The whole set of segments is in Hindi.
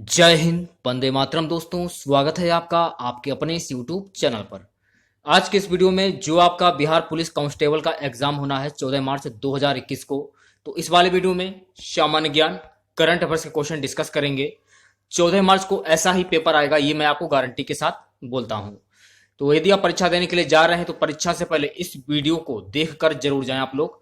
जय हिंद, वंदे मातरम। दोस्तों, स्वागत है आपका आपके अपने इस यूट्यूब चैनल पर। आज के इस वीडियो में जो आपका बिहार पुलिस कांस्टेबल का एग्जाम होना है 14 मार्च 2021 को, तो इस वाले वीडियो में सामान्य ज्ञान करंट अफेयर्स के क्वेश्चन डिस्कस करेंगे। 14 मार्च को ऐसा ही पेपर आएगा, ये मैं आपको गारंटी के साथ बोलता हूं। तो यदि आप परीक्षा देने के लिए जा रहे हैं तो परीक्षा से पहले इस वीडियो को देखकर जरूर जाएं। आप लोग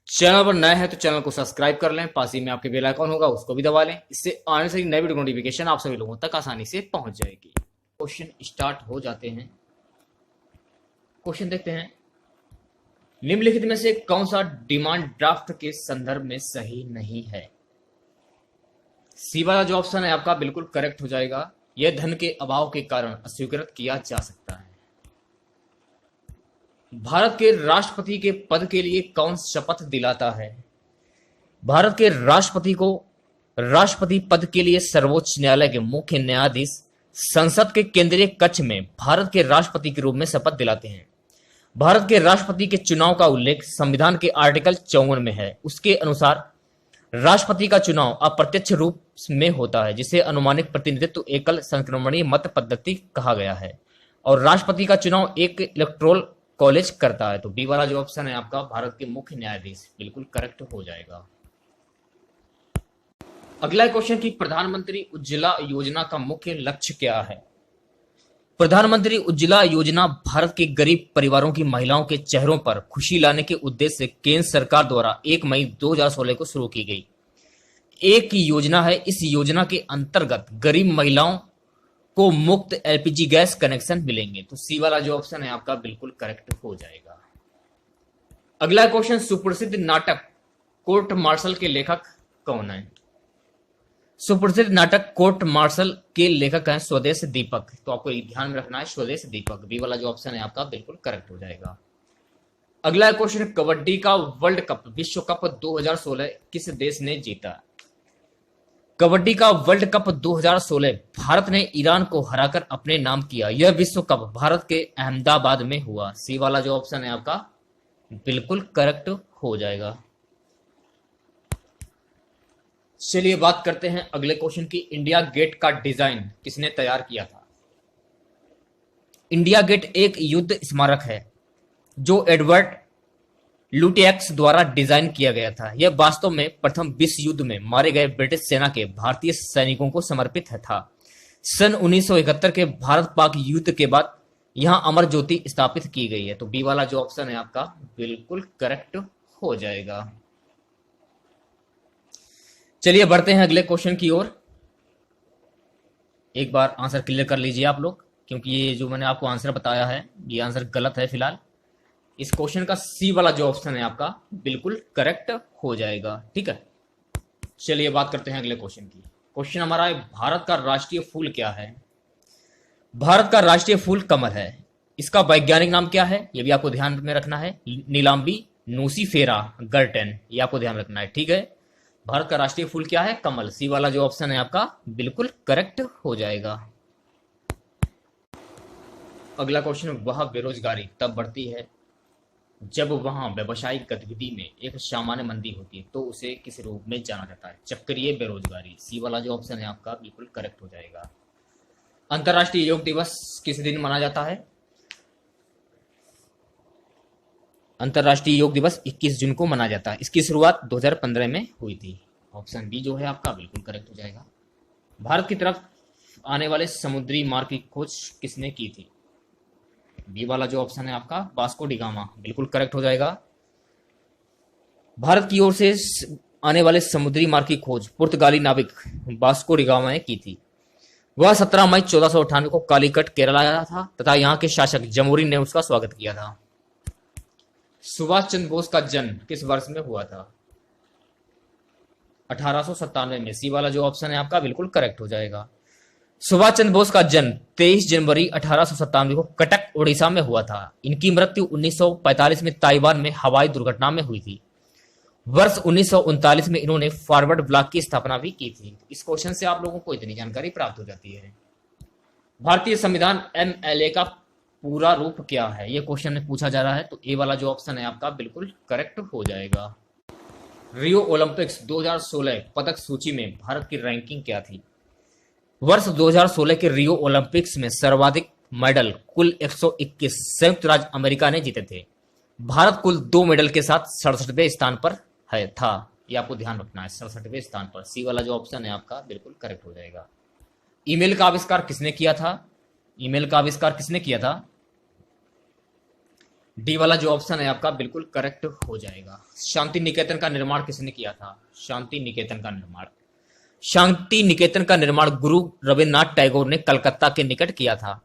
चैनल पर नए हैं तो चैनल को सब्सक्राइब कर लें, पास ही में आपके बेल आइकन होगा उसको भी दबा लें। इससे आने से नए वीडियो नोटिफिकेशन आप सभी लोगों तक आसानी से पहुंच जाएगी। क्वेश्चन स्टार्ट हो जाते हैं। क्वेश्चन देखते हैं, निम्नलिखित में से कौन सा डिमांड ड्राफ्ट के संदर्भ में सही नहीं है? सी वाला जो ऑप्शन है आपका बिल्कुल करेक्ट हो जाएगा। यह धन के अभाव के कारण अस्वीकृत किया जा सकता है। भारत के राष्ट्रपति के पद के लिए कौन शपथ दिलाता है? भारत के राष्ट्रपति को राष्ट्रपति पद के लिए सर्वोच्च न्यायालय के मुख्य न्यायाधीश संसद के केंद्रीय कक्ष में भारत के राष्ट्रपति के रूप में शपथ दिलाते हैं। भारत के राष्ट्रपति के चुनाव का उल्लेख संविधान के आर्टिकल 54 में है। उसके अनुसार राष्ट्रपति का चुनाव अप्रत्यक्ष रूप में होता है, जिसे अनुमानित प्रतिनिधित्व एकल संक्रमणीय मत पद्धति कहा गया है, और राष्ट्रपति का चुनाव एक इलेक्टोरल कॉलेज करता है। तो बी वाला जो ऑप्शन है आपका भारत के मुख्य न्यायाधीश बिल्कुल करेक्ट हो जाएगा। अगला क्वेश्चन की प्रधानमंत्री उज्ज्वला योजना का मुख्य लक्ष्य क्या है? प्रधानमंत्री उज्ज्वला योजना भारत के गरीब परिवारों की महिलाओं के चेहरों पर खुशी लाने के उद्देश्य से केंद्र सरकार द्वारा 1 मई 2016 को शुरू की गई एक योजना है। इस योजना के अंतर्गत गरीब महिलाओं को मुफ्त एलपीजी गैस कनेक्शन मिलेंगे। तो सी वाला जो ऑप्शन है आपका बिल्कुल करेक्ट हो जाएगा। अगला क्वेश्चन, सुप्रसिद्ध नाटक कोर्ट मार्शल के लेखक कौन है? सुप्रसिद्ध नाटक कोर्ट मार्शल के लेखक हैं स्वदेश दीपक। तो आपको ध्यान में रखना है स्वदेश दीपक। बी वाला जो ऑप्शन है आपका बिल्कुल करेक्ट हो जाएगा। अगला क्वेश्चन, कबड्डी का वर्ल्ड कप विश्व कप 2016 किस देश ने जीता? कबड्डी का वर्ल्ड कप 2016 भारत ने ईरान को हराकर अपने नाम किया। यह विश्व कप भारत के अहमदाबाद में हुआ। सी वाला जो ऑप्शन है आपका बिल्कुल करेक्ट हो जाएगा। चलिए बात करते हैं अगले क्वेश्चन की, इंडिया गेट का डिजाइन किसने तैयार किया था? इंडिया गेट एक युद्ध स्मारक है जो एडवर्ड लुटियक्स द्वारा डिजाइन किया गया था। यह वास्तव में प्रथम विश्व युद्ध में मारे गए ब्रिटिश सेना के भारतीय सैनिकों को समर्पित था। सन 1971 के भारत पाक युद्ध के बाद यहां अमर ज्योति स्थापित की गई है। तो बी वाला जो ऑप्शन है आपका बिल्कुल करेक्ट हो जाएगा। चलिए बढ़ते हैं अगले क्वेश्चन की ओर। एक बार आंसर क्लियर कर लीजिए आप लोग, क्योंकि ये जो मैंने आपको आंसर बताया है ये आंसर गलत है। फिलहाल इस क्वेश्चन का सी वाला जो ऑप्शन है आपका बिल्कुल करेक्ट हो जाएगा। ठीक है, चलिए बात करते हैं अगले क्वेश्चन की। क्वेश्चन हमारा है, भारत का राष्ट्रीय फूल क्या है? भारत का राष्ट्रीय फूल कमल है। इसका वैज्ञानिक नाम क्या है ये भी आपको ध्यान में रखना है, नीलाम्बी नूसीफेरा गर्टेन, ये आपको ध्यान रखना है। ठीक है, भारत का राष्ट्रीय फूल क्या है? कमल। सी वाला जो ऑप्शन है आपका बिल्कुल करेक्ट हो जाएगा। अगला क्वेश्चन, वह बेरोजगारी तब बढ़ती है जब वहां व्यवसायिक गतिविधि में एक सामान्य मंदी होती है, तो उसे किस रूप में जाना जाता है? चक्रीय बेरोजगारी। सी वाला जो ऑप्शन है आपका बिल्कुल करेक्ट हो जाएगा। अंतर्राष्ट्रीय योग दिवस किस दिन मनाया जाता है? अंतर्राष्ट्रीय योग दिवस 21 जून को मनाया जाता है। इसकी शुरुआत 2015 में हुई थी। ऑप्शन बी जो है आपका बिल्कुल करेक्ट हो जाएगा। भारत की तरफ आने वाले समुद्री मार्ग की खोज किसने की थी? बी वाला जो ऑप्शन है आपका वास्को डी गामा, बिल्कुल करेक्ट हो जाएगा। भारत की ओर से आने वाले समुद्री मार्ग की खोज पुर्तगाली नाविक वास्को डी गामा ने की थी। वह 17 मई 1498 को कालीकट केरला आया था तथा यहाँ के शासक जमोरी ने उसका स्वागत किया था। सुभाष चंद्र बोस का जन्म किस वर्ष में हुआ था? 1897 में। सी वाला जो ऑप्शन है आपका बिल्कुल करेक्ट हो जाएगा। सुभाष चंद्र बोस का जन्म 23 जनवरी 1897 को कटक ओडिशा में हुआ था। इनकी मृत्यु 1945 में ताइवान में हवाई दुर्घटना में हुई थी। वर्ष 1939 में इन्होंने फॉरवर्ड ब्लॉक की स्थापना भी की थी। इस क्वेश्चन से आप लोगों को इतनी जानकारी प्राप्त हो जाती है। भारतीय संविधान एमएलए का पूरा रूप क्या है? यह क्वेश्चन में पूछा जा रहा है, तो ए वाला जो ऑप्शन है आपका बिल्कुल करेक्ट हो जाएगा। रियो ओलंपिक्स 2016 पदक सूची में भारत की रैंकिंग क्या थी? वर्ष 2016 के रियो ओलंपिक्स में सर्वाधिक मेडल कुल 121 संयुक्त राज्य अमेरिका ने जीते थे। भारत कुल 2 मेडल के साथ 67वें स्थान पर है था। ये आपको ध्यान रखना है, 67वें स्थान पर। सी वाला जो ऑप्शन है आपका बिल्कुल करेक्ट हो जाएगा। ईमेल का आविष्कार किसने किया था? ईमेल का आविष्कार किसने किया था? डी वाला जो ऑप्शन है आपका बिल्कुल करेक्ट हो जाएगा। शांति निकेतन का निर्माण किसने किया था? शांति निकेतन का निर्माण, शांति निकेतन का निर्माण गुरु रविन्द्रनाथ टैगोर ने कलकत्ता के निकट किया था।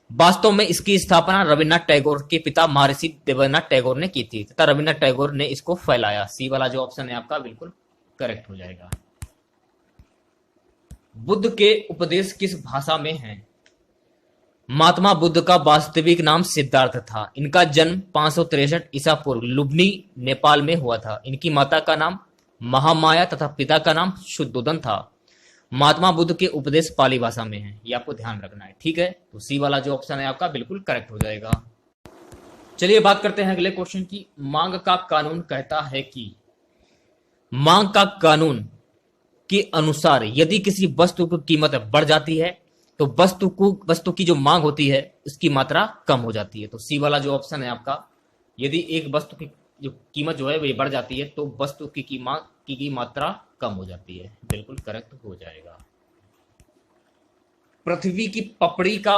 वास्तव में इसकी स्थापना रविन्द्रनाथ टैगोर के पिता महर्षि देवेंद्रनाथ टैगोर ने की थी तथा रविन्द्रनाथ टैगोर ने इसको फैलाया। सी वाला जो ऑप्शन है आपका बिल्कुल करेक्ट हो जाएगा। बुद्ध के उपदेश किस भाषा में हैं? महात्मा बुद्ध का वास्तविक नाम सिद्धार्थ था। इनका जन्म 563 ईसा पूर्व लुम्बिनी नेपाल में हुआ था। इनकी माता का नाम महामाया तथा पिता का नाम शुद्धोदन था। महात्मा बुद्ध के उपदेश पाली भाषा में हैं, ये आपको ध्यान रखना है। ठीक है, तो सी वाला जो ऑप्शन है आपका बिल्कुल करेक्ट हो जाएगा। चलिए बात करते हैं अगले क्वेश्चन की। मांग का कानून कहता है कि मांग का कानून के अनुसार यदि किसी वस्तु की कीमत बढ़ जाती है तो वस्तु की जो मांग होती है उसकी मात्रा कम हो जाती है। तो सी वाला जो ऑप्शन है आपका, यदि एक वस्तु की जो कीमत जो है वो बढ़ जाती है तो वस्तु की मांग की मात्रा कम हो जाती है। बिल्कुल करेक्ट हो जाएगा। पृथ्वी की पपड़ी का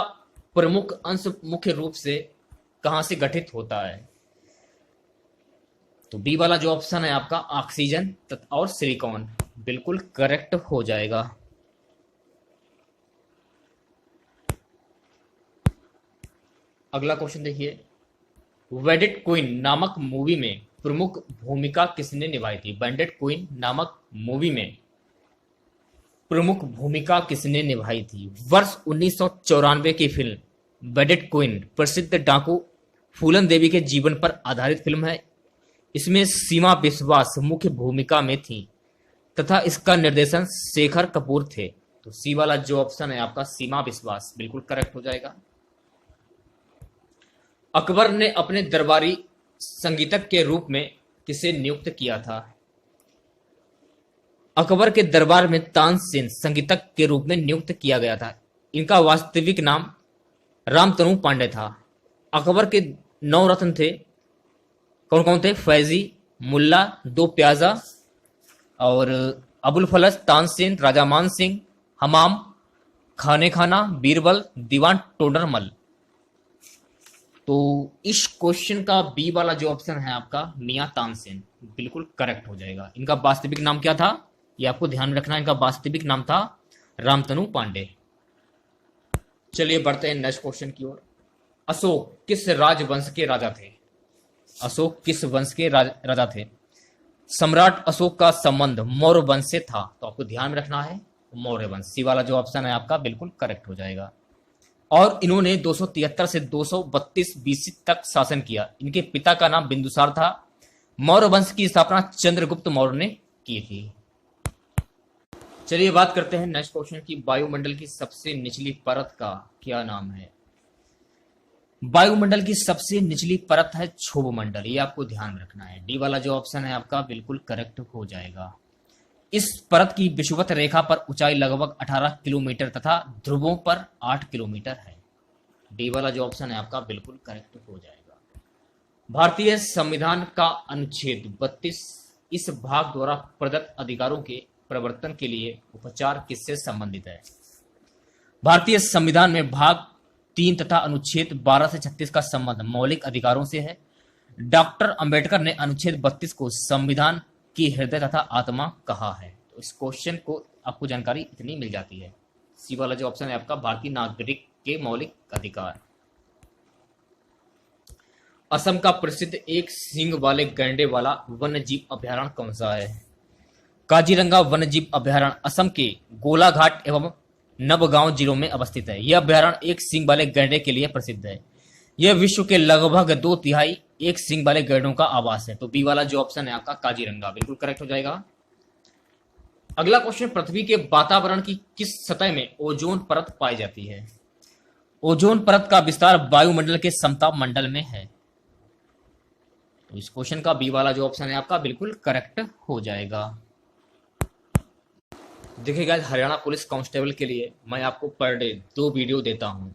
प्रमुख अंश मुख्य रूप से कहां से गठित होता है? तो बी वाला जो ऑप्शन है आपका ऑक्सीजन और सिलिकॉन, बिल्कुल करेक्ट हो जाएगा। अगला क्वेश्चन देखिए। वेडेड क्वीन नामक मूवी में प्रमुख भूमिका किसने निभाई थी? वेडेड क्वीन नामक मूवी में प्रमुख भूमिका किसने निभाई थी? वर्ष 1994 की फिल्म वेडेड क्वीन प्रसिद्ध डाकू फूलन देवी के जीवन पर आधारित फिल्म है। इसमें सीमा विश्वास मुख्य भूमिका में थी तथा इसका निर्देशन शेखर कपूर थे। तो सी वाला जो ऑप्शन है आपका सीमा विश्वास, बिल्कुल करेक्ट हो जाएगा। अकबर ने अपने दरबारी संगीतक के रूप में किसे नियुक्त किया था? अकबर के दरबार में तानसेन संगीतक के रूप में नियुक्त किया गया था। इनका वास्तविक नाम रामतनु पांडे था। अकबर के 9 रत्न थे। कौन कौन थे? फैजी, मुल्ला, 2 प्याजा और अबुल फलस, तानसेन, राजा मान सिंह, हमाम, खाने खाना, बीरबल, दीवान टोडरमल। तो इस क्वेश्चन का बी वाला जो ऑप्शन है आपका मियां तानसेन, बिल्कुल करेक्ट हो जाएगा। इनका वास्तविक नाम क्या था ये आपको ध्यान रखना है। इनका वास्तविक नाम था रामतनु पांडे। चलिए बढ़ते हैं नेक्स्ट क्वेश्चन की ओर। अशोक किस राजवंश के राजा थे? अशोक किस वंश के राजा थे? सम्राट अशोक का संबंध मौर्य वंश से था। तो आपको ध्यान में रखना है मौर्य वंश। सी वाला जो ऑप्शन है आपका बिल्कुल करेक्ट हो जाएगा। और इन्होंने 273 से 232 बीसी तक शासन किया। इनके पिता का नाम बिंदुसार था। मौर्य वंश की स्थापना चंद्रगुप्त मौर्य ने की थी। चलिए बात करते हैं नेक्स्ट क्वेश्चन की। वायुमंडल की सबसे निचली परत का क्या नाम है? वायुमंडल की सबसे निचली परत है क्षोभ मंडल, ये आपको ध्यान रखना है। डी वाला जो ऑप्शन है आपका बिल्कुल करेक्ट हो जाएगा। इस परत की विषुवत रेखा पर ऊंचाई लगभग 18 किलोमीटर तथा ध्रुवों पर 8 किलोमीटर है। डी वाला जो ऑप्शन है आपका बिल्कुल करेक्ट हो जाएगा। भारतीय संविधान का अनुच्छेद 32 इस भाग द्वारा प्रदत्त अधिकारों के प्रवर्तन के लिए उपचार किससे संबंधित है? भारतीय संविधान में भाग 3 तथा अनुच्छेद 12 से 36 का संबंध मौलिक अधिकारों से है। डॉक्टर अंबेडकर ने अनुच्छेद 32 को संविधान की हृदय तथा आत्मा कहा है। तो इस क्वेश्चन को आपको जानकारी इतनी मिल जाती है। सी वाला जो ऑप्शन है आपका भारतीय नागरिक के मौलिक अधिकार। असम का प्रसिद्ध एक सींग वाले गैंडे वाला वन्य जीव अभ्यारण्य कौन सा है? काजीरंगा वन्य जीव अभ्यारण्य असम के गोलाघाट एवं नवगांव जिलों में अवस्थित है। यह अभ्यारण्य एक सींग वाले गैंडे के लिए प्रसिद्ध है। यह विश्व के लगभग 2/3 एक सींग वाले गैंडों का आवास है। तो बी वाला जो ऑप्शन है आपका काजीरंगा, बिल्कुल करेक्ट हो जाएगा। अगला क्वेश्चन, पृथ्वी के वातावरण की किस सतह में ओजोन परत पाई जाती है? ओजोन परत का विस्तार वायुमंडल के समताप मंडल में है। तो इस क्वेश्चन का बी वाला जो ऑप्शन है आपका बिल्कुल करेक्ट हो जाएगा। देखिए गाइस, हरियाणा पुलिस कांस्टेबल के लिए मैं आपको पर डे 2 वीडियो देता हूं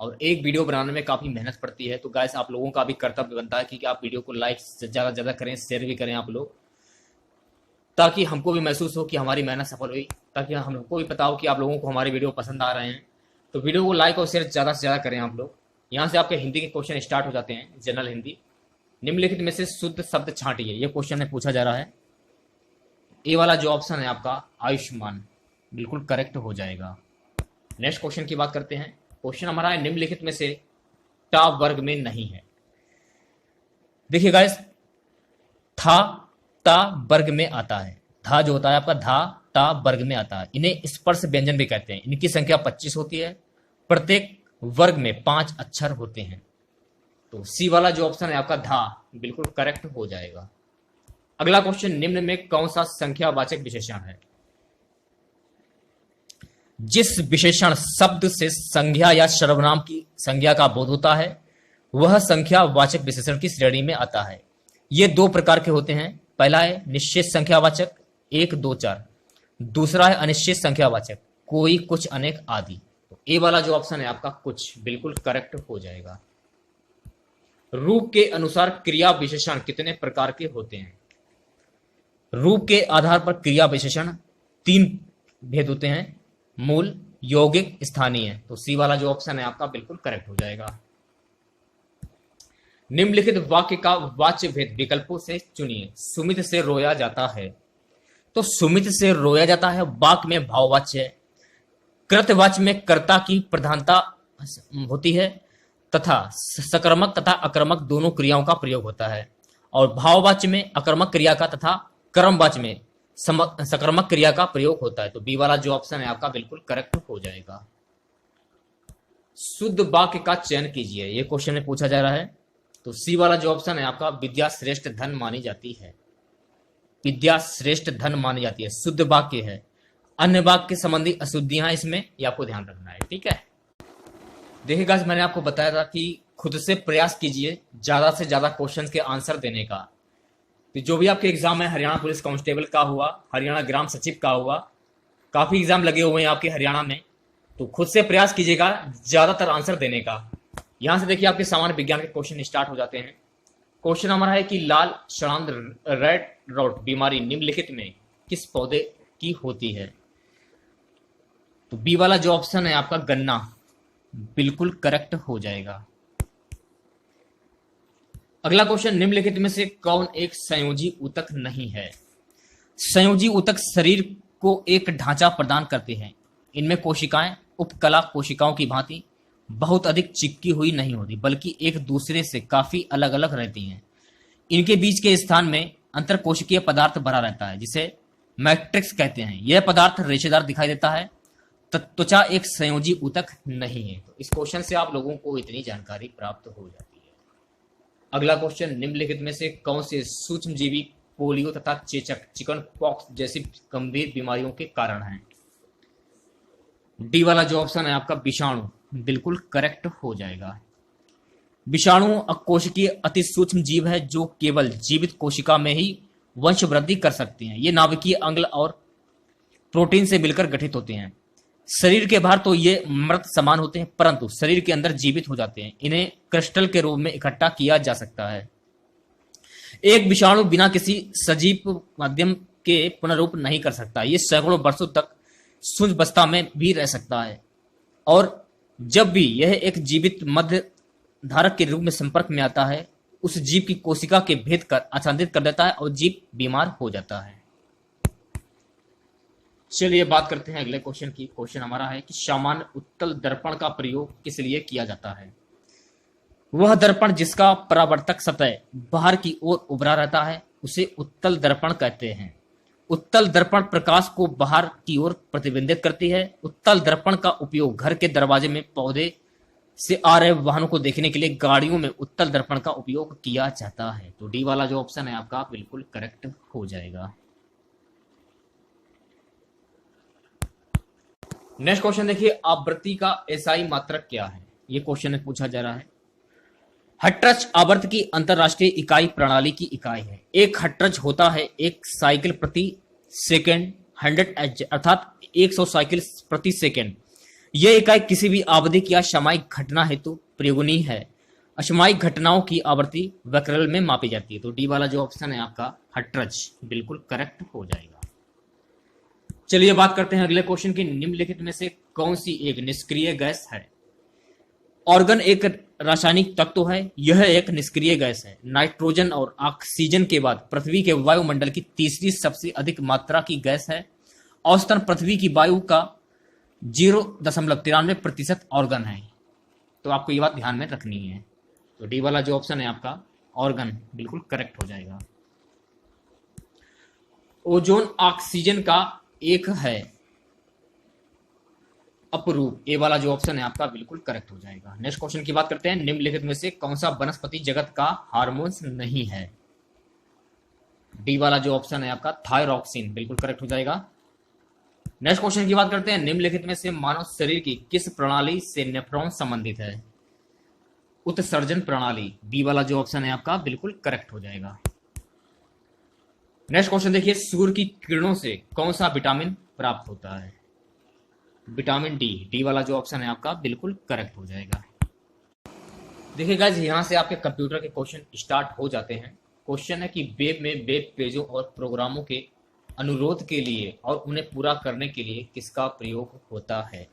और एक वीडियो बनाने में काफ़ी मेहनत पड़ती है। तो गाइस, आप लोगों का भी कर्तव्य बनता है कि आप वीडियो को लाइक ज़्यादा से ज़्यादा करें, शेयर भी करें आप लोग, ताकि हमको भी महसूस हो कि हमारी मेहनत सफल हुई, ताकि हमको भी पता हो कि आप लोगों को हमारे वीडियो पसंद आ रहे हैं। तो वीडियो को लाइक और शेयर ज़्यादा से ज़्यादा करें आप लोग। यहाँ से आपके हिंदी के क्वेश्चन स्टार्ट हो जाते हैं, जनरल हिंदी। निम्नलिखित में से शुद्ध शब्द छांटिए, ये क्वेश्चन में पूछा जा रहा है। ए वाला जो ऑप्शन है आपका आयुष्मान, बिल्कुल करेक्ट हो जाएगा। नेक्स्ट क्वेश्चन की बात करते हैं। क्वेश्चन हमारा है, निम्नलिखित में से टा वर्ग में नहीं है। देखिए गाइस, था ता वर्ग में आता है। धा जो होता है आपका, धा ता वर्ग में आता है। इन्हें स्पर्श व्यंजन भी कहते हैं। इनकी संख्या 25 होती है। प्रत्येक वर्ग में 5 अक्षर होते हैं। तो सी वाला जो ऑप्शन है आपका धा, बिल्कुल करेक्ट हो जाएगा। अगला क्वेश्चन, निम्न में कौन सा संख्यावाचक विशेषण है? जिस विशेषण शब्द से संज्ञा या सर्वनाम की संज्ञा का बोध होता है वह संख्यावाचक विशेषण की श्रेणी में आता है। ये 2 प्रकार के होते हैं। पहला है निश्चित संख्यावाचक 1, 2, 4। दूसरा है अनिश्चित संख्यावाचक कोई, कुछ, अनेक आदि। तो ए वाला जो ऑप्शन है आपका कुछ, बिल्कुल करेक्ट हो जाएगा। रूप के अनुसार क्रिया विशेषण कितने प्रकार के होते हैं? रूप के आधार पर क्रिया विशेषण 3 भेद होते हैं, मूल, यौगिक, स्थानीय। तो सी वाला जो ऑप्शन है आपका बिल्कुल करेक्ट हो जाएगा। निम्नलिखित वाक्य का वाच्य भेद विकल्पों से चुनिए। सुमित से रोया जाता है, तो सुमित से रोया जाता है वाक्य में भाववाच्य है। कृतवाच्य में कर्ता की प्रधानता होती है तथा सकर्मक तथा अकर्मक दोनों क्रियाओं का प्रयोग होता है। और भाववाच्य में अकर्मक क्रिया का तथा कर्मवाच्य में सकर्मक क्रिया का प्रयोग होता है। तो बी वाला जो ऑप्शन है आपका बिल्कुल करेक्ट हो जाएगा। शुद्ध वाक्य का चयन कीजिए, ये क्वेश्चन में पूछा जा रहा है। तो सी वाला जो ऑप्शन है आपका विद्या श्रेष्ठ धन मानी जाती है। विद्या श्रेष्ठ धन मानी जाती है, शुद्ध वाक्य है। अन्य वाक्य संबंधी अशुद्धियां इसमें ये आपको ध्यान रखना है, ठीक है। देखिएगा, मैंने आपको बताया था कि खुद से प्रयास कीजिए ज्यादा से ज्यादा क्वेश्चन के आंसर देने का। तो जो भी आपके एग्जाम है, हरियाणा पुलिस कांस्टेबल का हुआ, हरियाणा ग्राम सचिव का हुआ, काफी एग्जाम लगे हुए हैं आपके हरियाणा में। तो खुद से प्रयास कीजिएगा ज्यादातर आंसर देने का। यहां से देखिए आपके सामान्य विज्ञान के क्वेश्चन स्टार्ट हो जाते हैं। क्वेश्चन हमारा है कि लाल सड़ांध रेड रॉट बीमारी निम्नलिखित में किस पौधे की होती है? तो बी वाला जो ऑप्शन है आपका गन्ना, बिल्कुल करेक्ट हो जाएगा। अगला क्वेश्चन, निम्नलिखित में से कौन एक संयोजी ऊतक नहीं है? संयोजी ऊतक शरीर को एक ढांचा प्रदान करते हैं। इनमें कोशिकाएं उपकला कोशिकाओं की भांति बहुत अधिक चिपकी हुई नहीं होती, बल्कि एक दूसरे से काफी अलग अलग रहती हैं। इनके बीच के स्थान में अंतरकोशिकीय पदार्थ भरा रहता है, जिसे मैट्रिक्स कहते हैं। यह पदार्थ रेशेदार दिखाई देता है। त्वचा एक संयोजी ऊतक नहीं है। तो इस क्वेश्चन से आप लोगों को इतनी जानकारी प्राप्त हो जाती है। अगला क्वेश्चन, निम्नलिखित में से कौन से सूक्ष्मजीवी पोलियो तथा चेचक चिकन पॉक्स जैसी गंभीर बीमारियों के कारण हैं? डी वाला जो ऑप्शन है आपका विषाणु, बिल्कुल करेक्ट हो जाएगा। विषाणु अकोशिकीय अति सूक्ष्म जीव है जो केवल जीवित कोशिका में ही वंश वृद्धि कर सकते हैं। ये नाभिकीय अंग और प्रोटीन से मिलकर गठित होते हैं। शरीर के बाहर तो ये मृत समान होते हैं, परंतु शरीर के अंदर जीवित हो जाते हैं। इन्हें क्रिस्टल के रूप में इकट्ठा किया जा सकता है। एक विषाणु बिना किसी सजीव माध्यम के पुनरुप नहीं कर सकता। ये सैकड़ों वर्षों तक शून्यावस्था में भी रह सकता है, और जब भी यह एक जीवित मध्य धारक के रूप में संपर्क में आता है, उस जीव की कोशिका के भेद कर आच्छादित कर देता है और जीव बीमार हो जाता है। चलिए बात करते हैं अगले क्वेश्चन की। क्वेश्चन हमारा है कि सामान्य उत्तल दर्पण का प्रयोग किस लिए किया जाता है? वह दर्पण जिसका परावर्तक सतह बाहर की ओर उभरा रहता है उसे उत्तल दर्पण कहते हैं। उत्तल दर्पण प्रकाश को बाहर की ओर प्रतिबिंबित करती है। उत्तल दर्पण का उपयोग घर के दरवाजे में पौधे से आ रहे वाहनों को देखने के लिए गाड़ियों में उत्तल दर्पण का उपयोग किया जाता है। तो डी वाला जो ऑप्शन है आपका बिल्कुल करेक्ट हो जाएगा। नेक्स्ट क्वेश्चन देखिए, आवृत्ति का एसआई मात्रक क्या है? ये क्वेश्चन में पूछा जा रहा है। हर्ट्ज आवर्त की अंतरराष्ट्रीय इकाई प्रणाली की इकाई है। एक हर्ट्ज होता है एक साइकिल प्रति सेकंड 100 Hz अर्थात 100 साइकिल प्रति सेकेंड। यह इकाई किसी भी आवधिक या सामयिक घटना हेतु प्रयोगनीय है। असामयिक घटनाओं की आवृत्ति वैक्यूल में मापी जाती है। तो डी वाला जो ऑप्शन है आपका हर्ट्ज बिल्कुल करेक्ट हो जाएगा। चलिए बात करते हैं अगले क्वेश्चन की। निम्नलिखित में से कौन सी एक निष्क्रिय गैस है? ऑर्गन एक रासायनिक तत्व है। यह एक निष्क्रिय गैस है। नाइट्रोजन और ऑक्सीजन के बाद पृथ्वी के वायुमंडल की तीसरी सबसे अधिक मात्रा की गैस है। औसतन पृथ्वी की वायु का 0.93% ऑर्गन है। तो आपको ये बात ध्यान में रखनी है। तो डी वाला जो ऑप्शन है आपका ऑर्गन बिल्कुल करेक्ट हो जाएगा। ओजोन ऑक्सीजन का एक है अपरूप। ए वाला जो ऑप्शन है आपका बिल्कुल करेक्ट हो जाएगा। नेक्स्ट क्वेश्चन की बात करते हैं। निम्नलिखित में से कौन सा वनस्पति जगत का हार्मोन्स नहीं है? डी वाला जो ऑप्शन है आपका थायरॉक्सिन बिल्कुल करेक्ट हो जाएगा। नेक्स्ट क्वेश्चन की बात करते हैं। निम्नलिखित में से मानव शरीर की किस प्रणाली से नेफ्रॉन संबंधित है? उत्सर्जन प्रणाली। बी वाला जो ऑप्शन है आपका बिल्कुल करेक्ट हो जाएगा। नेक्स्ट क्वेश्चन देखिए। सूर्य की किरणों से कौन सा विटामिन प्राप्त होता है? Vitamin D. डी वाला जो ऑप्शन है आपका बिल्कुल करेक्ट हो जाएगा। देखिए गाइस, यहां से आपके कंप्यूटर के क्वेश्चन स्टार्ट हो जाते हैं। क्वेश्चन है कि वेब में वेब पेजों और प्रोग्रामों के अनुरोध के लिए और उन्हें पूरा करने के लिए किसका प्रयोग होता है?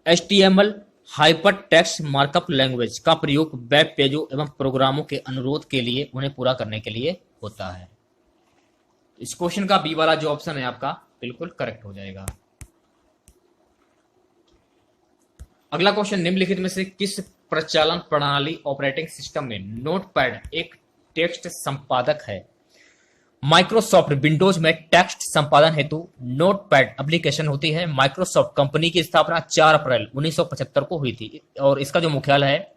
HTML hyper text markup language का प्रयोग वेब पेजों एवं प्रोग्रामों के अनुरोध के लिए उन्हें पूरा करने के लिए होता है। इस क्वेश्चन का बी वाला जो ऑप्शन है आपका बिल्कुल करेक्ट हो जाएगा। अगला क्वेश्चन। निम्नलिखित में से किस प्रचालन प्रणाली ऑपरेटिंग सिस्टम में नोटपैड एक टेक्स्ट संपादक है? माइक्रोसॉफ्ट विंडोज में टेक्स्ट संपादन हेतु नोटपैड एप्लीकेशन होती है। माइक्रोसॉफ्ट कंपनी की स्थापना 4 अप्रैल 1975 को हुई थी और इसका जो मुख्यालय है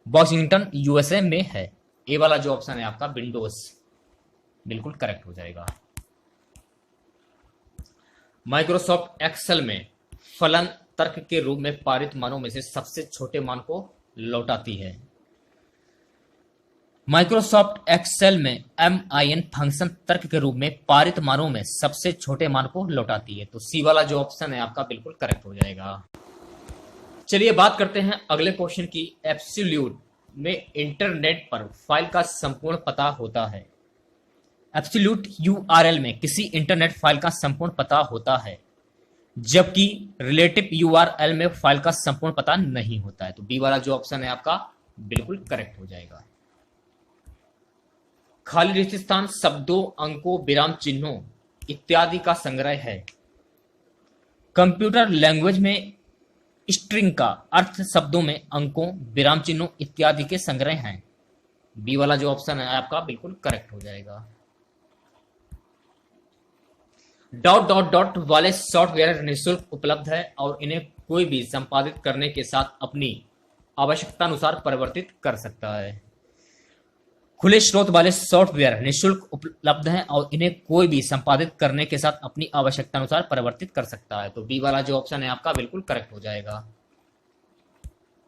वॉशिंगटन USA में है। ए वाला जो ऑप्शन है आपका विंडोज बिल्कुल करेक्ट हो जाएगा। माइक्रोसॉफ्ट एक्सेल में फलन तर्क के रूप में पारित मानों में से सबसे छोटे मान को लौटाती है। माइक्रोसॉफ्ट एक्सेल में MIN फंक्शन तर्क के रूप में पारित मानों में सबसे छोटे मान को लौटाती है। तो सी वाला जो ऑप्शन है आपका बिल्कुल करेक्ट हो जाएगा। चलिए बात करते हैं अगले क्वेश्चन की। एब्सोल्यूट में इंटरनेट पर फाइल का संपूर्ण पता होता है। एब्सोल्यूट URL में किसी इंटरनेट फाइल का संपूर्ण पता होता है, जबकि रिलेटिव URL में फाइल का संपूर्ण पता नहीं होता है। तो बी वाला जो ऑप्शन है आपका बिल्कुल करेक्ट हो जाएगा। खाली रिक्त स्थान शब्दों, अंकों, विराम चिन्हों इत्यादि का संग्रह है। कंप्यूटर लैंग्वेज में स्ट्रिंग का अर्थ शब्दों में अंकों, विराम चिन्हों इत्यादि के संग्रह हैं। बी वाला जो ऑप्शन है आपका बिल्कुल करेक्ट हो जाएगा। डॉट डॉट डॉट वाले सॉफ्टवेयर निःशुल्क उपलब्ध है और इन्हें कोई भी संपादित करने के साथ अपनी आवश्यकता अनुसार परिवर्तित कर सकता है। खुले स्रोत वाले सॉफ्टवेयर निःशुल्क उपलब्ध हैं और इन्हें कोई भी संपादित करने के साथ अपनी आवश्यकता अनुसार परिवर्तित कर सकता है। तो बी वाला जो ऑप्शन है आपका बिल्कुल करेक्ट हो जाएगा।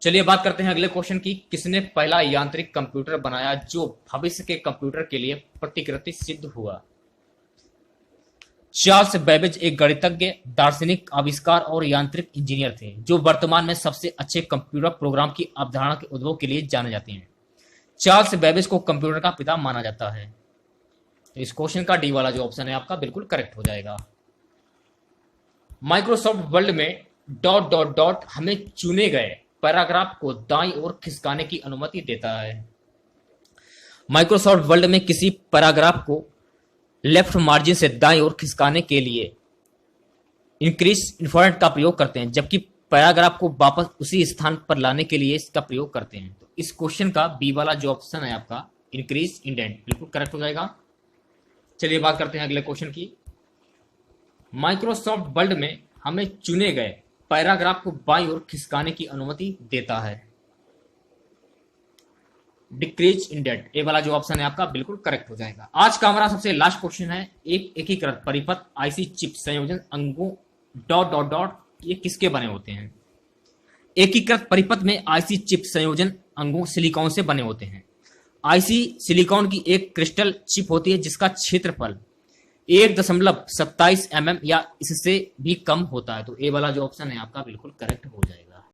चलिए बात करते हैं अगले क्वेश्चन की। किसने पहला यांत्रिक कंप्यूटर बनाया जो भविष्य के कंप्यूटर के लिए प्रतिकृति सिद्ध हुआ? चार्ल्स बेबेज एक गणितज्ञ, दार्शनिक, आविष्कार और यांत्रिक इंजीनियर थे जो वर्तमान में सबसे अच्छे कंप्यूटर प्रोग्राम की अवधारणा के उद्भव के लिए जाने जाते हैं। चार्ल्स बेबेज को कंप्यूटर का पिता माना जाता है। तो इस क्वेश्चन का डी वाला जो ऑप्शन है आपका बिल्कुल करेक्ट हो जाएगा। माइक्रोसॉफ्ट वर्ड में डॉट डॉट डॉट हमें चुने गए पैराग्राफ को दाईं ओर खिसकाने की अनुमति देता है। माइक्रोसॉफ्ट वर्ड में किसी पैराग्राफ को लेफ्ट मार्जिन से दाईं ओर खिसकाने के लिए इंक्रीज इंफॉर्मेंट का प्रयोग करते हैं, जबकि पैराग्राफ को वापस उसी स्थान पर लाने के लिए इसका प्रयोग करते हैं। तो इस क्वेश्चन का बी वाला जो ऑप्शन है आपका इंक्रीज इंडेंट बिल्कुल करेक्ट हो जाएगा। चलिए बात करते हैं अगले क्वेश्चन की। माइक्रोसॉफ्ट वर्ड में हमें चुने गए पैराग्राफ को बाईं ओर खिसकाने की अनुमति देता है। डिक्रीज इंडेंट ए वाला जो ऑप्शन है आपका बिल्कुल करेक्ट हो जाएगा। आज का हमारा सबसे लास्ट क्वेश्चन है। एक एकीकृत परिपथ आईसी चिप संयोजन अंगों डॉट डॉट डॉट ये किसके बने होते हैं? एकीकृत परिपथ में आईसी चिप संयोजन अंगों सिलिकॉन से बने होते हैं। आईसी सिलिकॉन की एक क्रिस्टल चिप होती है जिसका क्षेत्रफल 1.27 mm या इससे भी कम होता है। तो ए वाला जो ऑप्शन है आपका बिल्कुल करेक्ट हो जाएगा।